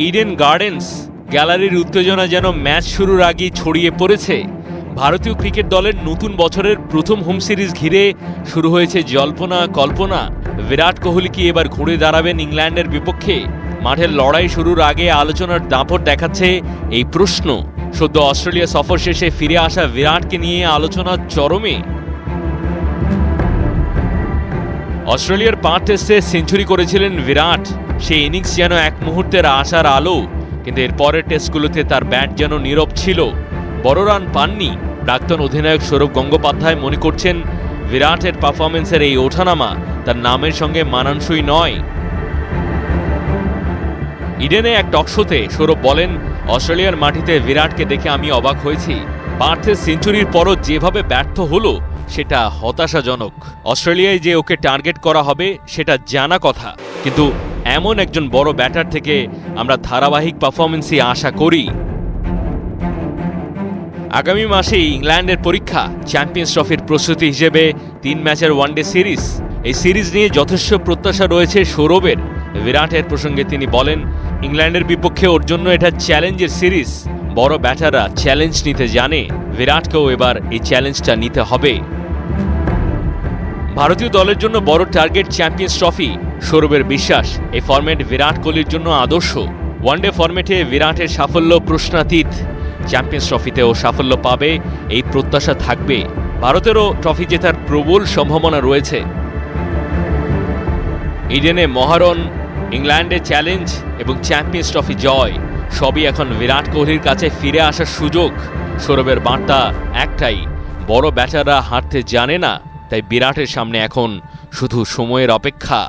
Eden gardens গ্যালারির উত্তেজনা যেন ম্যাচ শুরুর আগেই ছড়িয়ে পড়েছে। ভারতীয় ক্রিকেট দলের নতুন বছরের প্রথম হোম সিরিজ ঘিরে শুরু হয়েছে জল্পনা কল্পনা। বিরাট কোহলি কি এবার ঘুরে দাঁড়াবেন ইংল্যান্ডের বিপক্ষে? মাঠের লড়াই শুরুর আগে আলোচনার দাপট দেখাচ্ছে এই প্রশ্ন। সদ্য অস্ট্রেলিয়া সফর শেষে ফিরে আসা বিরাটকে নিয়ে আলোচনা চরমে। অস্ট্রেলিয়ার 5 টেস্টে সেঞ্চুরি করেছিলেন বিরাট। সেই ইনিংস যেন এক মুহূর্তের আশার আলো, কিন্তু এর পরের টেস্টগুলোতে তার ব্যাট যেন নীরব ছিল। বড় রান পাননি। প্রাক্তন অধিনায়ক সৌরভ গঙ্গোপাধ্যায় মনে করছেন বিরাটের পারফরমেন্সের এই ওঠানামা তার নামের সঙ্গে মানানসই নয়। ইডেনে এক টকশোতে সৌরভ বলেন, অস্ট্রেলিয়ার মাটিতে বিরাটকে দেখে আমি অবাক হয়েছি। পার্থের সেঞ্চুরির পরও যেভাবে ব্যর্থ হলো সেটা হতাশাজনক। অস্ট্রেলিয়ায় যে ওকে টার্গেট করা হবে সেটা জানা কথা, কিন্তু এমন একজন বড় ব্যাটার থেকে আমরা ধারাবাহিক পারফরমেন্সই আশা করি। আগামী মাসেই ইংল্যান্ডের পরীক্ষা। চ্যাম্পিয়ন্স ট্রফির প্রস্তুতি হিসেবে 3 ম্যাচের ওয়ানডে সিরিজ। এই সিরিজ নিয়ে যথেষ্ট প্রত্যাশা রয়েছে সৌরভের। বিরাটের প্রসঙ্গে তিনি বলেন, ইংল্যান্ডের বিপক্ষে ওর জন্য এটা চ্যালেঞ্জের সিরিজ। বড় ব্যাটাররা চ্যালেঞ্জ নিতে জানে। বিরাটকেও এবার এই চ্যালেঞ্জটা নিতে হবে। ভারতীয় দলের জন্য বড় টার্গেট চ্যাম্পিয়ন্স ট্রফি। সৌরভের বিশ্বাস এই ফরম্যাট বিরাট কোহলির জন্য আদর্শ। ওয়ানডে ফরম্যাটে বিরাটের সাফল্য প্রশ্নাতীত। চ্যাম্পিয়ন্স ট্রফিতেও সাফল্য পাবে এই প্রত্যাশা থাকবে। ভারতেরও ট্রফি জেতার প্রবল সম্ভাবনা রয়েছে। ইডেনে মহারণ, ইংল্যান্ডে চ্যালেঞ্জ এবং চ্যাম্পিয়ন্স ট্রফি জয় সবই এখন বিরাট কোহলির কাছে ফিরে আসার সুযোগ। সৌরভের বার্তা একটাই, বড় ব্যাটাররা হারতে জানে না, তাই বিরাটের সামনে এখন শুধু সময়ের অপেক্ষা।